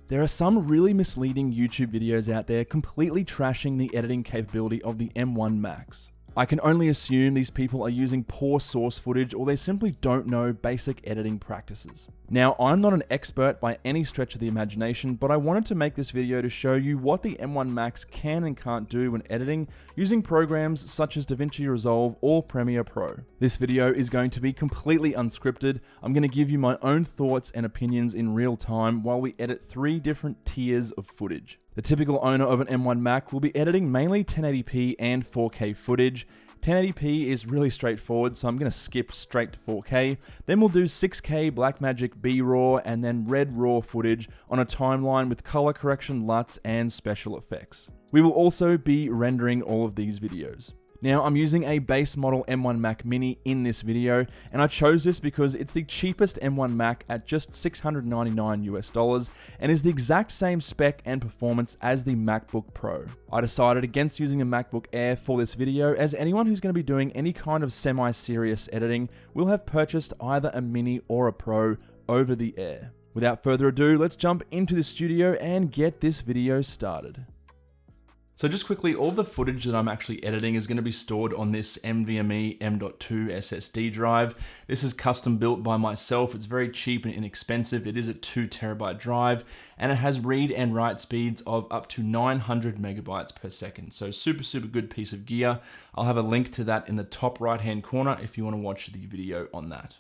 There are some really misleading YouTube videos out there completely trashing the editing capability of the M1 Max. I can only assume these people are using poor source footage or they simply don't know basic editing practices. Now, I'm not an expert by any stretch of the imagination, but I wanted to make this video to show you what the M1 Max can and can't do when editing using programs such as DaVinci Resolve or Premiere Pro. This video is going to be completely unscripted. I'm going to give you my own thoughts and opinions in real time while we edit 3 different tiers of footage. The typical owner of an M1 Mac will be editing mainly 1080p and 4K footage. 1080p is really straightforward, so I'm going to skip straight to 4K. Then we'll do 6K Blackmagic BRAW and then Red RAW footage on a timeline with color correction, LUTs, and special effects. We will also be rendering all of these videos. Now, I'm using a base model M1 Mac Mini in this video, and I chose this because it's the cheapest M1 Mac at just $699 and is the exact same spec and performance as the MacBook Pro. I decided against using the MacBook Air for this video, as anyone who's going to be doing any kind of semi-serious editing will have purchased either a Mini or a Pro over the Air. Without further ado, let's jump into the studio and get this video started. So just quickly, all the footage that I'm actually editing is going to be stored on this NVMe M.2 SSD drive. This is custom built by myself. It's very cheap and inexpensive. It is a 2 terabyte drive and it has read and write speeds of up to 900 megabytes per second. So super good piece of gear. I'll have a link to that in the top right hand corner if you want to watch the video on that.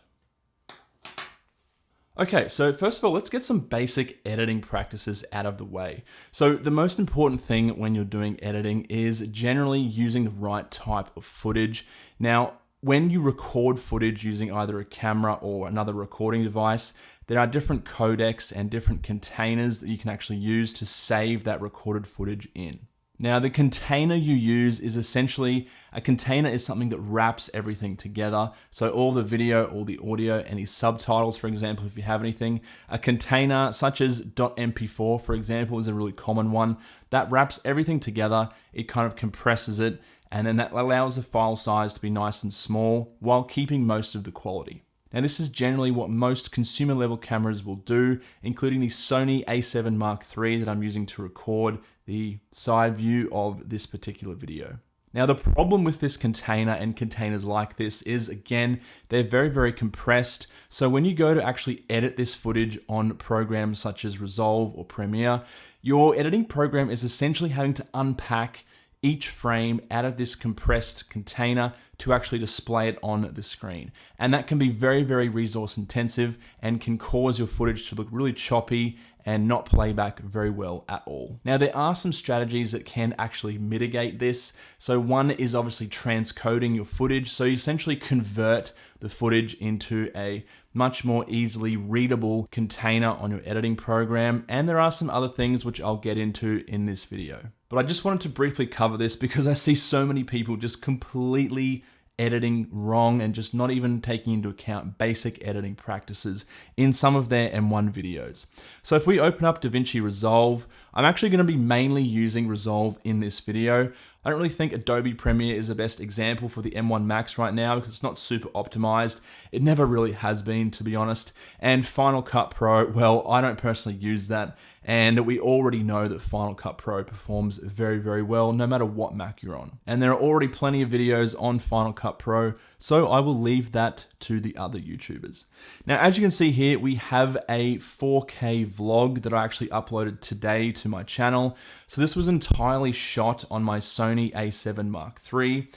Okay, so first of all, let's get some basic editing practices out of the way. So the most important thing when you're doing editing is generally using the right type of footage. Now, when you record footage using either a camera or another recording device, there are different codecs and different containers that you can actually use to save that recorded footage in. Now, the container you use is essentially, a container is something that wraps everything together. So all the video, all the audio, any subtitles, for example, if you have anything, a container such as .mp4, for example, is a really common one that wraps everything together. It kind of compresses it, and then that allows the file size to be nice and small while keeping most of the quality. Now, this is generally what most consumer level cameras will do, including the Sony A7 III that I'm using to record the side view of this particular video. Now, the problem with this container and containers like this is, again, they're very compressed. So when you go to actually edit this footage on programs such as Resolve or Premiere, your editing program is essentially having to unpack each frame out of this compressed container to actually display it on the screen. And that can be very resource intensive and can cause your footage to look really choppy and not play back very well at all. Now, there are some strategies that can actually mitigate this. So one is obviously transcoding your footage. So you essentially convert the footage into a much more easily readable container on your editing program. And there are some other things which I'll get into in this video. But I just wanted to briefly cover this because I see so many people just completely editing wrong and just not even taking into account basic editing practices in some of their M1 videos. So if we open up DaVinci Resolve, I'm actually going to be mainly using Resolve in this video. I don't really think Adobe Premiere is the best example for the M1 Max right now because it's not super optimized. It never really has been, to be honest. And Final Cut Pro, well, I don't personally use that. And we already know that Final Cut Pro performs very well, no matter what Mac you're on. And there are already plenty of videos on Final Cut Pro, so I will leave that to the other YouTubers. Now, as you can see here, we have a 4K vlog that I actually uploaded today to my channel. So this was entirely shot on my Sony A7 III.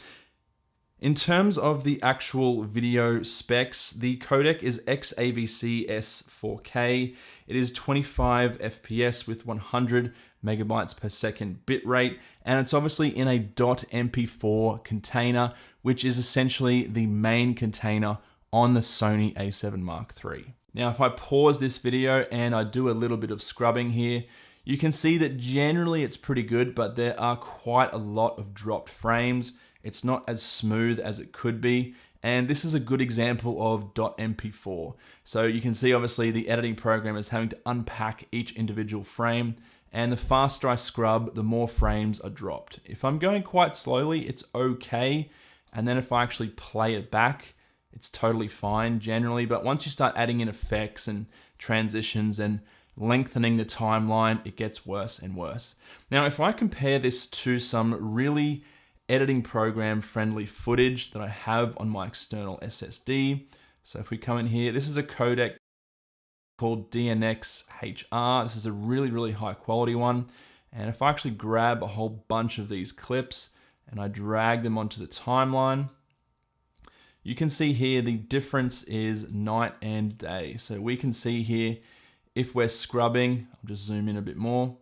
In terms of the actual video specs, the codec is XAVC-S4K. It is 25 FPS with 100 megabytes per second bitrate, and it's obviously in a .mp4 container, which is essentially the main container on the Sony A7 III. Now, if I pause this video and I do a little bit of scrubbing here, you can see that generally it's pretty good, but there are quite a lot of dropped frames. It's not as smooth as it could be. And this is a good example of .mp4. So you can see obviously the editing program is having to unpack each individual frame. And the faster I scrub, the more frames are dropped. If I'm going quite slowly, it's okay. And then if I actually play it back, it's totally fine generally. But once you start adding in effects and transitions and lengthening the timeline, it gets worse and worse. Now, if I compare this to some really editing program friendly footage that I have on my external SSD. So if we come in here, this is a codec called DNxHR. This is a really, really high quality one. And if I actually grab a whole bunch of these clips and I drag them onto the timeline, you can see here the difference is night and day. So we can see here, if we're scrubbing, I'll just zoom in a bit more.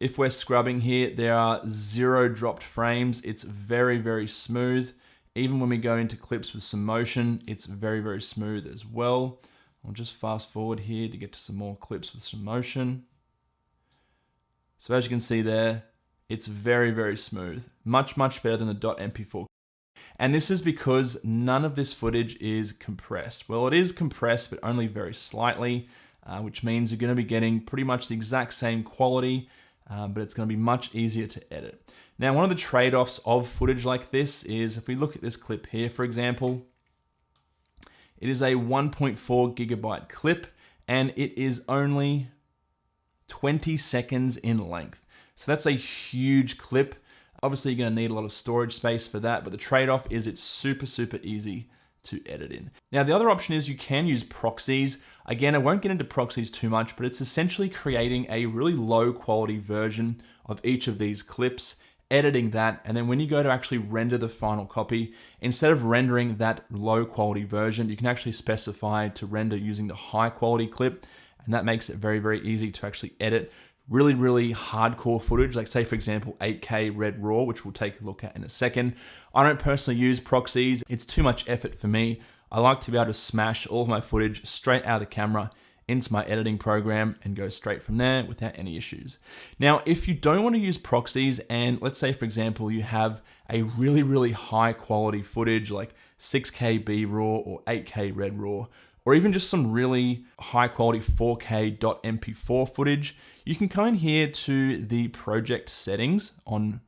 If we're scrubbing here, there are 0 dropped frames. It's very, very smooth. Even when we go into clips with some motion, it's very, very smooth as well. I'll just fast forward here to get to some more clips with some motion. So as you can see there, it's very, very smooth. Much, much better than the .mp4. And this is because none of this footage is compressed. Well, it is compressed, but only very slightly, which means you're gonna be getting pretty much the exact same quality, but it's gonna be much easier to edit. Now, one of the trade-offs of footage like this is, if we look at this clip here, for example, it is a 1.4 gigabyte clip, and it is only 20 seconds in length. So that's a huge clip. Obviously, you're gonna need a lot of storage space for that, but the trade-off is it's super, super easy to edit in. Now, the other option is you can use proxies. Again, I won't get into proxies too much, but it's essentially creating a really low quality version of each of these clips, editing that, and then when you go to actually render the final copy, instead of rendering that low quality version, you can actually specify to render using the high quality clip, and that makes it very, very easy to actually edit really, really hardcore footage, like say for example, 8K Red RAW, which we'll take a look at in a second. I don't personally use proxies. It's too much effort for me. I like to be able to smash all of my footage straight out of the camera into my editing program and go straight from there without any issues. Now, if you don't want to use proxies, and let's say for example, you have a really, really high quality footage like 6K B-RAW or 8K Red RAW, or even just some really high quality 4K .mp4 footage, you can come in here to the project settings on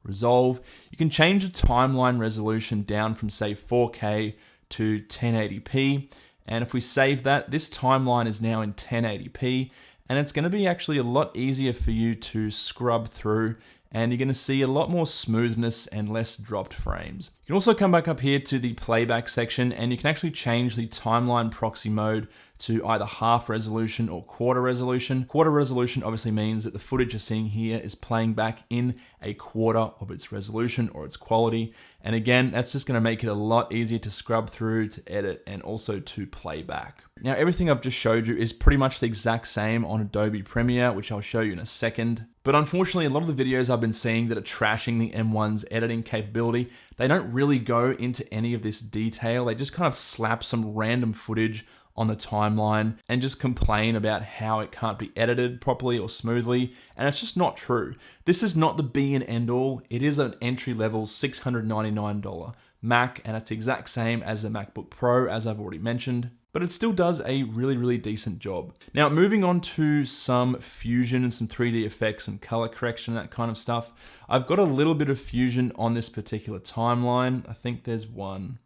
Resolve. You can change the timeline resolution down from say 4K to 1080p. And if we save that, this timeline is now in 1080p, and it's gonna be actually a lot easier for you to scrub through, and you're gonna see a lot more smoothness and less dropped frames. You can also come back up here to the playback section, and you can actually change the timeline proxy mode to either half resolution or quarter resolution. Quarter resolution obviously means that the footage you're seeing here is playing back in a quarter of its resolution or its quality. And again, that's just gonna make it a lot easier to scrub through, to edit, and also to play back. Now, everything I've just showed you is pretty much the exact same on Adobe Premiere, which I'll show you in a second. But unfortunately, a lot of the videos I've been seeing that are trashing the M1's editing capability, they don't really go into any of this detail. They just kind of slap some random footage on the timeline and just complain about how it can't be edited properly or smoothly, and it's just not true. This is not the be and end all. It is an entry-level $699 Mac, and it's the exact same as the MacBook Pro, as I've already mentioned, but it still does a really, really decent job. Now, moving on to some Fusion and some 3D effects and color correction, that kind of stuff. I've got a little bit of Fusion on this particular timeline. I think there's one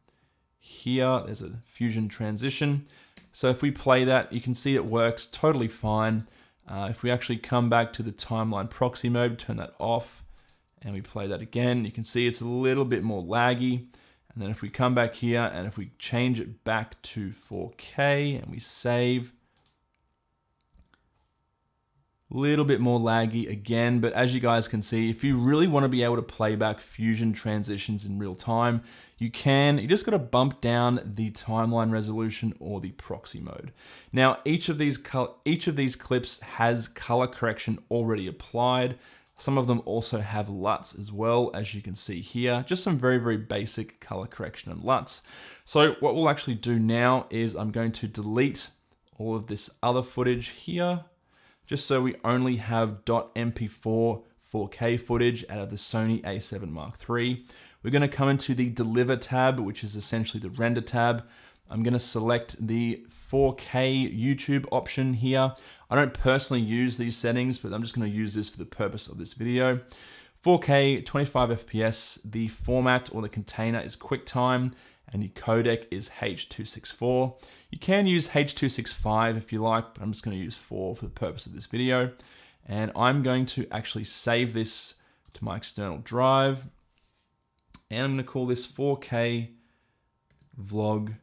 here. There's a Fusion transition. So if we play that, you can see it works totally fine. If we actually come back to the timeline proxy mode, turn that off, and we play that again, you can see it's a little bit more laggy. And then if we come back here and if we change it back to 4K and we save, a little bit more laggy again, but as you guys can see, if you really want to be able to play back Fusion transitions in real time, you can. You just got to bump down the timeline resolution or the proxy mode. Now, each of these clips has color correction already applied. Some of them also have LUTs as well, as you can see here. Just some very, very basic color correction and LUTs. So what we'll actually do now is I'm going to delete all of this other footage here, just so we only have .mp4 4K footage out of the Sony A7 III. We're gonna come into the Deliver tab, which is essentially the render tab. I'm gonna select the 4K YouTube option here. I don't personally use these settings, but I'm just gonna use this for the purpose of this video. 4K, 25 FPS, the format or the container is QuickTime, and the codec is H.264. You can use H.265 if you like, but I'm just going to use 4 for the purpose of this video. And I'm going to actually save this to my external drive. And I'm going to call this 4K vlog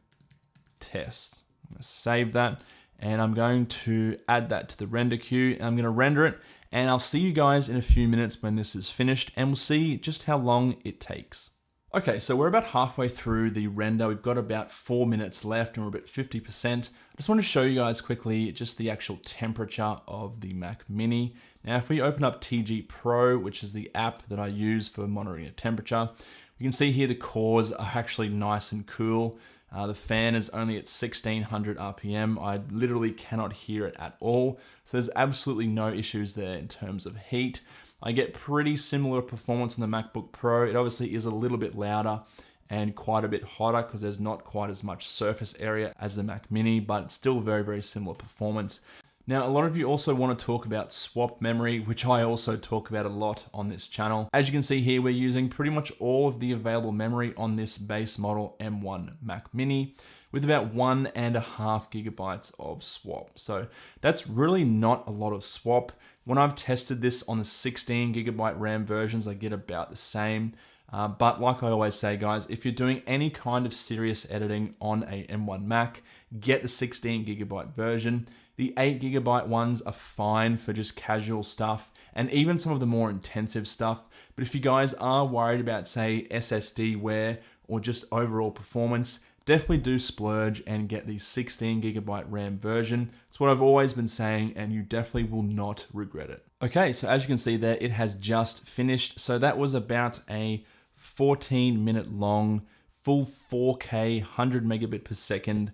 test. I'm going to save that, and I'm going to add that to the render queue. I'm going to render it, and I'll see you guys in a few minutes when this is finished, and we'll see just how long it takes. Okay, so we're about halfway through the render. We've got about 4 minutes left, and we're about 50%. I just want to show you guys quickly just the actual temperature of the Mac Mini. Now, if we open up TG Pro, which is the app that I use for monitoring a temperature, you can see here the cores are actually nice and cool. The fan is only at 1600 RPM. I literally cannot hear it at all. So there's absolutely no issues there in terms of heat. I get pretty similar performance on the MacBook Pro. It obviously is a little bit louder and quite a bit hotter because there's not quite as much surface area as the Mac Mini, but it's still very, very similar performance. Now, a lot of you also want to talk about swap memory, which I also talk about a lot on this channel. As you can see here, we're using pretty much all of the available memory on this base model M1 Mac Mini with about 1.5 gigabytes of swap. So that's really not a lot of swap. When I've tested this on the 16 gigabyte RAM versions, I get about the same. But like I always say, guys, if you're doing any kind of serious editing on a M1 Mac, get the 16 gigabyte version. The 8 gigabyte ones are fine for just casual stuff and even some of the more intensive stuff. But if you guys are worried about, say, SSD wear or just overall performance, definitely do splurge and get the 16 gigabyte RAM version. It's what I've always been saying, and you definitely will not regret it. Okay, so as you can see there, it has just finished. So that was about a 14-minute long, full 4K, 100 megabit per second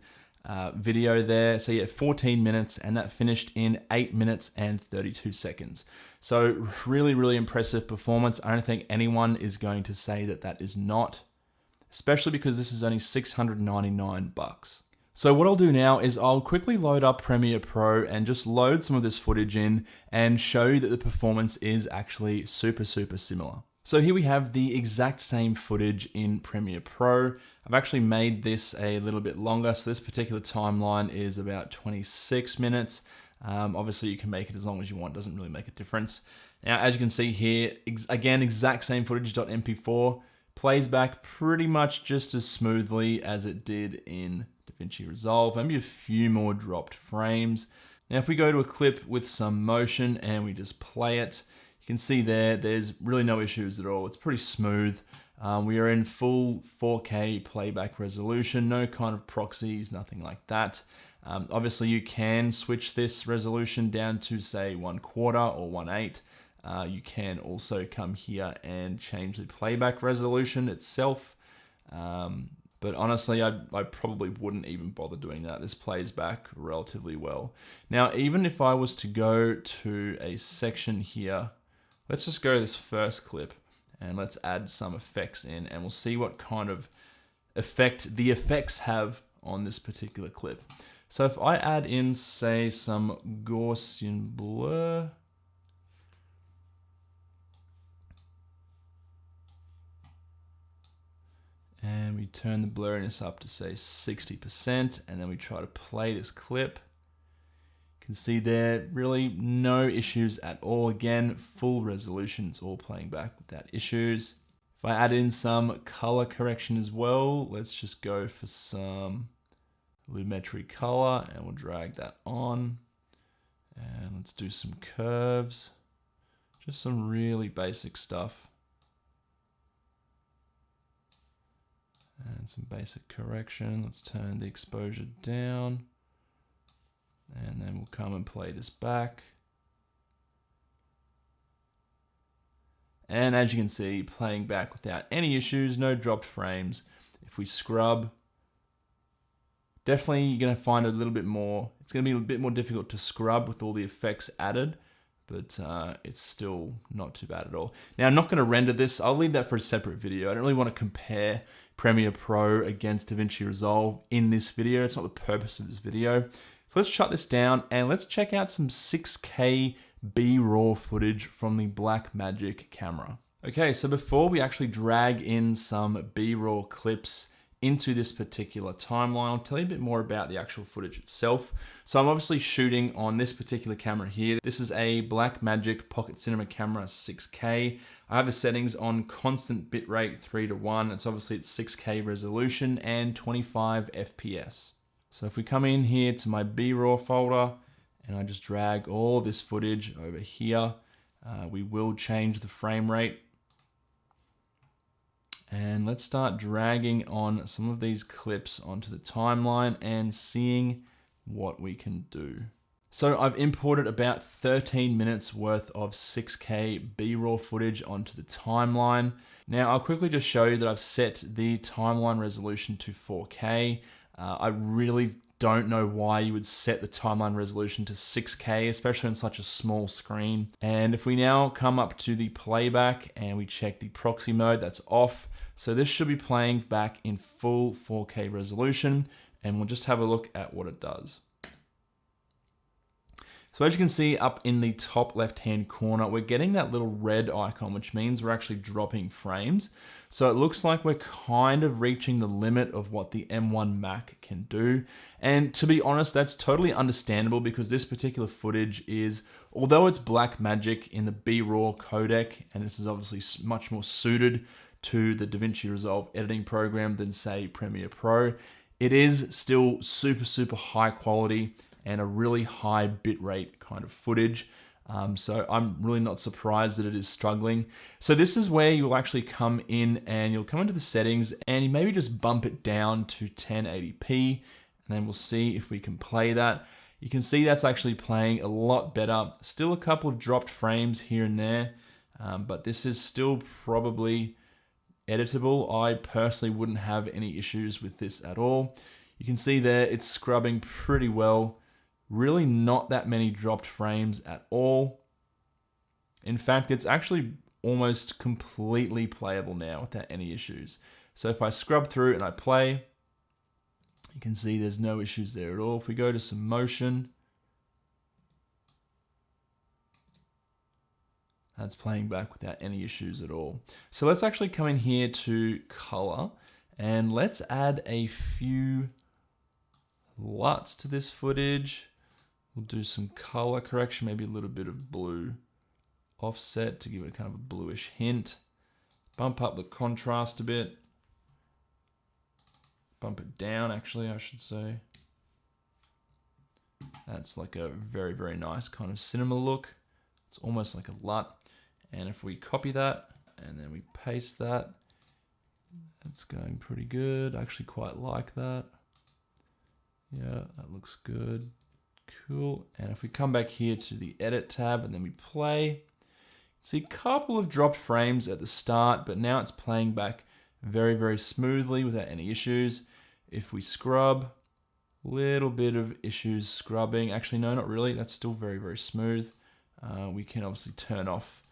video there. So yeah, 14 minutes, and that finished in 8 minutes and 32 seconds. So really, really impressive performance. I don't think anyone is going to say that that is not, especially because this is only $699. So what I'll do now is I'll quickly load up Premiere Pro and just load some of this footage in and show you that the performance is actually super, super similar. So here we have the exact same footage in Premiere Pro. I've actually made this a little bit longer. So this particular timeline is about 26 minutes. Obviously you can make it as long as you want. It doesn't really make a difference. Now, as you can see here, again, exact same footage, .mp4, plays back pretty much just as smoothly as it did in DaVinci Resolve. Maybe a few more dropped frames. Now, if we go to a clip with some motion and we just play it, you can see there's really no issues at all. It's pretty smooth. We are in full 4K playback resolution, no kind of proxies, nothing like that. Obviously, you can switch this resolution down to, say, 1/4 or 1/8. You can also come here and change the playback resolution itself. But honestly, I probably wouldn't even bother doing that. This plays back relatively well. Now, even if I was to go to a section here, let's just go to this first clip and let's add some effects in, and we'll see what kind of effect the effects have on this particular clip. So if I add in, say, some Gaussian blur, and we turn the blurriness up to, say, 60%, and then we try to play this clip. You can see there, really no issues at all. Again, full resolution, it's all playing back without issues. If I add in some color correction as well, let's just go for some lumetri color, and we'll drag that on. And let's do some curves, just some really basic stuff. And some basic correction. Let's turn the exposure down. And then we'll come and play this back. And as you can see, playing back without any issues, no dropped frames. If we scrub, definitely you're going to find it a little bit more, it's going to be a bit more difficult to scrub with all the effects added, but it's still not too bad at all. Now, I'm not going to render this. I'll leave that for a separate video. I don't really want to compare Premiere Pro against DaVinci Resolve in this video. It's not the purpose of this video. So let's shut this down and let's check out some 6K BRAW footage from the Blackmagic camera. Okay, so before we actually drag in some BRAW clips into this particular timeline. I'll tell you a bit more about the actual footage itself. So I'm obviously shooting on this particular camera here. This is a Blackmagic Pocket Cinema Camera 6K. I have the settings on constant bitrate 3:1. It's 6K resolution and 25 FPS. So if we come in here to my BRAW folder and I just drag all this footage over here, we will change the frame rate. And let's start dragging on some of these clips onto the timeline and seeing what we can do. So I've imported about 13 minutes worth of 6K B-RAW footage onto the timeline. Now I'll quickly just show you that I've set the timeline resolution to 4K. I really don't know why you would set the timeline resolution to 6K, especially on such a small screen. And if we now come up to the playback and we check the proxy mode, that's off. So this should be playing back in full 4K resolution, and we'll just have a look at what it does. So as you can see up in the top left-hand corner, we're getting that little red icon, which means we're actually dropping frames. So it looks like we're kind of reaching the limit of what the M1 Mac can do. And to be honest, that's totally understandable because this particular footage is, although it's Blackmagic in the BRAW codec, and this is obviously much more suited to the DaVinci Resolve editing program than say Premiere Pro, it is still super high quality and a really high bitrate kind of footage. So I'm really not surprised that it is struggling. So this is where you'll actually come in and you'll come into the settings and you maybe just bump it down to 1080p, and then we'll see if we can play that. You can see that's actually playing a lot better. Still a couple of dropped frames here and there, but this is still probably editable. I personally wouldn't have any issues with this at all. You can see there it's scrubbing pretty well. Really not that many dropped frames at all. In fact, it's actually almost completely playable now without any issues. So if I scrub through and I play, you can see there's no issues there at all. If we go to some motion, that's playing back without any issues at all. So let's actually come in here to color and let's add a few LUTs to this footage. We'll do some color correction, maybe a little bit of blue offset to give it kind of a bluish hint. Bump up the contrast a bit. Bump it down, actually, I should say. That's like a very nice kind of cinema look. It's almost like a LUT. And if we copy that and then we paste that, that's going pretty good. I actually quite like that. Yeah, that looks good. Cool. And if we come back here to the edit tab and then we play, see a couple of dropped frames at the start, but now it's playing back very smoothly without any issues. If we scrub, little bit of issues scrubbing. Actually, no, not really. That's still very smooth. We can obviously turn off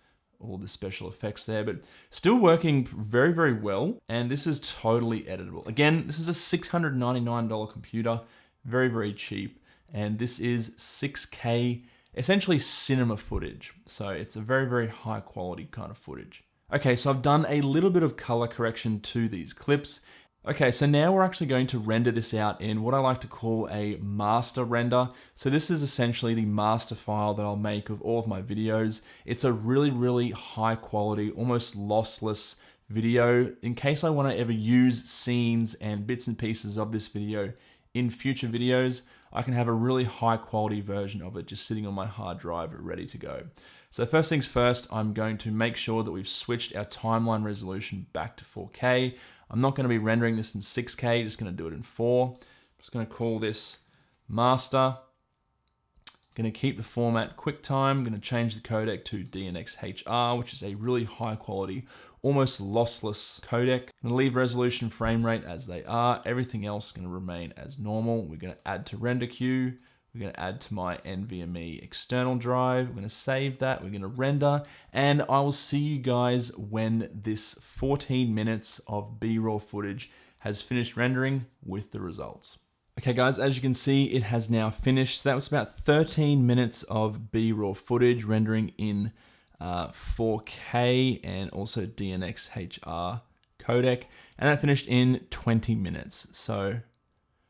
all the special effects there, but still working very well. And this is totally editable. Again, this is a $699 computer, very cheap. And this is 6K, essentially cinema footage. So it's a very high quality kind of footage. Okay, so I've done a little bit of color correction to these clips. Okay, so now we're actually going to render this out in what I like to call a master render. So this is essentially the master file that I'll make of all of my videos. It's a really high quality, almost lossless video. In case I want to ever use scenes and bits and pieces of this video in future videos, I can have a really high quality version of it just sitting on my hard drive ready to go. So first things first, I'm going to make sure that we've switched our timeline resolution back to 4K. I'm not going to be rendering this in 6K, just going to do it in 4. I'm just going to call this master. Going to keep the format QuickTime. I'm going to change the codec to DNxHR, which is a really high quality, almost lossless codec. I'm going to leave resolution, frame rate as they are. Everything else is going to remain as normal. We're going to add to render queue. We're going to add to my NVMe external drive. We're going to save that. We're going to render. And I will see you guys when this 14 minutes of B-RAW footage has finished rendering with the results. Okay guys, as you can see, it has now finished. So that was about 13 minutes of B-RAW footage rendering in 4K and also DNxHR codec, and that finished in 20 minutes. So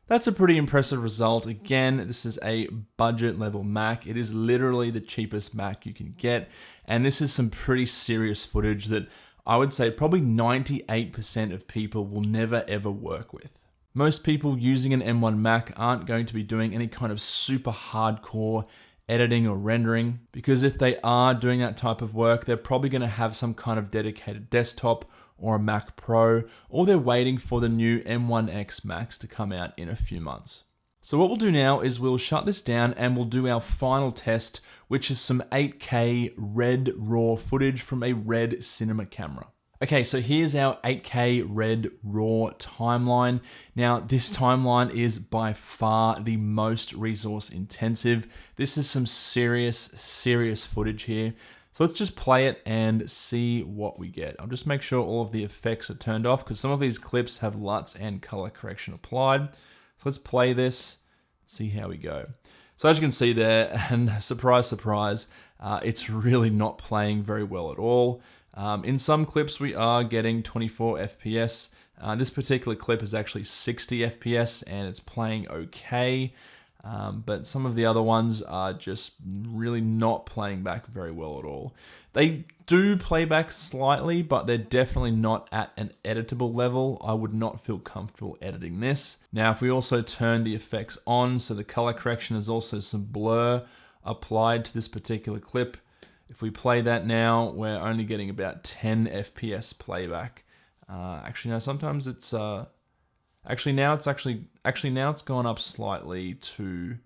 that's a pretty impressive result. Again, this is a budget level Mac. It is literally the cheapest Mac you can get. And this is some pretty serious footage that I would say probably 98% of people will never ever work with. Most people using an M1 Mac aren't going to be doing any kind of super hardcore editing or rendering, because if they are doing that type of work, they're probably going to have some kind of dedicated desktop or a Mac Pro, or they're waiting for the new M1X Macs to come out in a few months. So what we'll do now is we'll shut this down and we'll do our final test, which is some 8K Red RAW footage from a Red cinema camera. Okay, so here's our 8K Red RAW timeline. Now, this timeline is by far the most resource intensive. This is some serious footage here. So let's just play it and see what we get. I'll just make sure all of the effects are turned off because some of these clips have LUTs and color correction applied. So let's play this, see how we go. So as you can see there, and surprise, surprise, it's really not playing very well at all. In some clips, we are getting 24 FPS. This particular clip is actually 60 FPS and it's playing okay. But some of the other ones are just really not playing back very well at all. They do play back slightly, but they're definitely not at an editable level. I would not feel comfortable editing this. Now, if we also turn the effects on, so the color correction is also some blur applied to this particular clip. If we play that now, we're only getting about 10 FPS playback. Actually, no, sometimes it's now it's gone up slightly to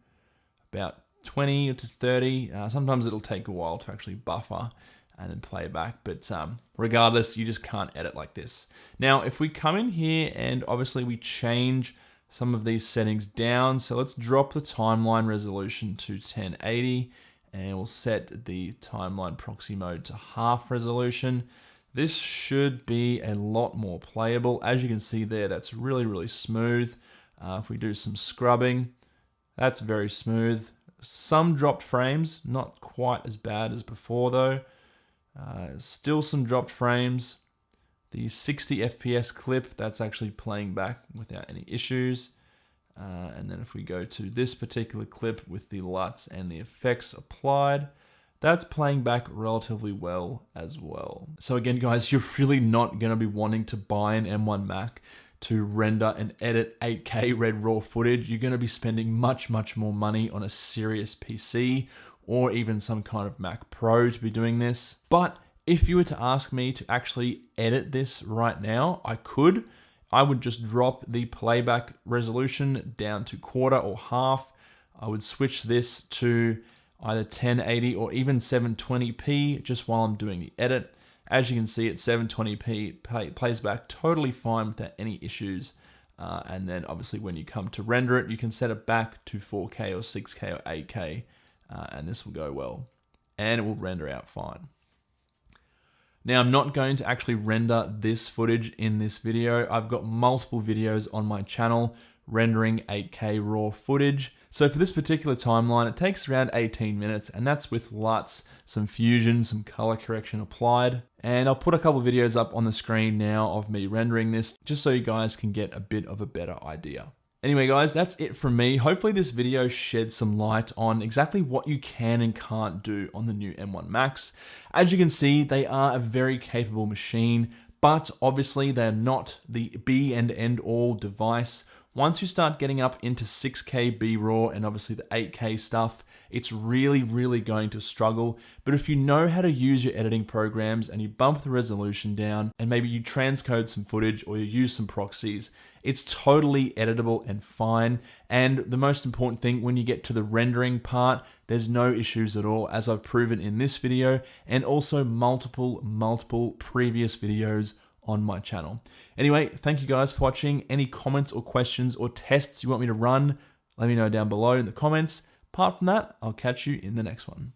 about 20 to 30. Sometimes it'll take a while to actually buffer and then play back, but regardless, you just can't edit like this. Now, if we come in here and obviously we change some of these settings down, so let's drop the timeline resolution to 1080 and we'll set the timeline proxy mode to half resolution. This should be a lot more playable. As you can see there, that's really smooth. If we do some scrubbing, that's very smooth. Some dropped frames, not quite as bad as before though. Still some dropped frames. The 60 FPS clip, that's actually playing back without any issues. And then if we go to this particular clip with the LUTs and the effects applied, that's playing back relatively well as well. So again, guys, you're really not going to be wanting to buy an M1 Mac to render and edit 8K Red RAW footage. You're going to be spending much more money on a serious PC or even some kind of Mac Pro to be doing this. But if you were to ask me to actually edit this right now, I could. I would just drop the playback resolution down to quarter or half. I would switch this to either 1080 or even 720p just while I'm doing the edit. As you can see, at 720p, plays back totally fine without any issues. And then obviously when you come to render it, you can set it back to 4K or 6K or 8K, and this will go well. And it will render out fine. Now, I'm not going to actually render this footage in this video. I've got multiple videos on my channel rendering 8K RAW footage. So for this particular timeline, it takes around 18 minutes, and that's with LUTs, some fusion, some color correction applied. And I'll put a couple of videos up on the screen now of me rendering this, just so you guys can get a bit of a better idea. Anyway, guys, that's it from me. Hopefully this video sheds some light on exactly what you can and can't do on the new M1 Macs. As you can see, they are a very capable machine, but obviously they're not the be and end all device. Once you start getting up into 6K BRAW and obviously the 8K stuff, it's really going to struggle. But if you know how to use your editing programs and you bump the resolution down and maybe you transcode some footage or you use some proxies, it's totally editable and fine. And the most important thing, when you get to the rendering part, there's no issues at all, as I've proven in this video and also multiple previous videos on my channel. Anyway, thank you guys for watching. Any comments or questions or tests you want me to run, let me know down below in the comments. Apart from that, I'll catch you in the next one.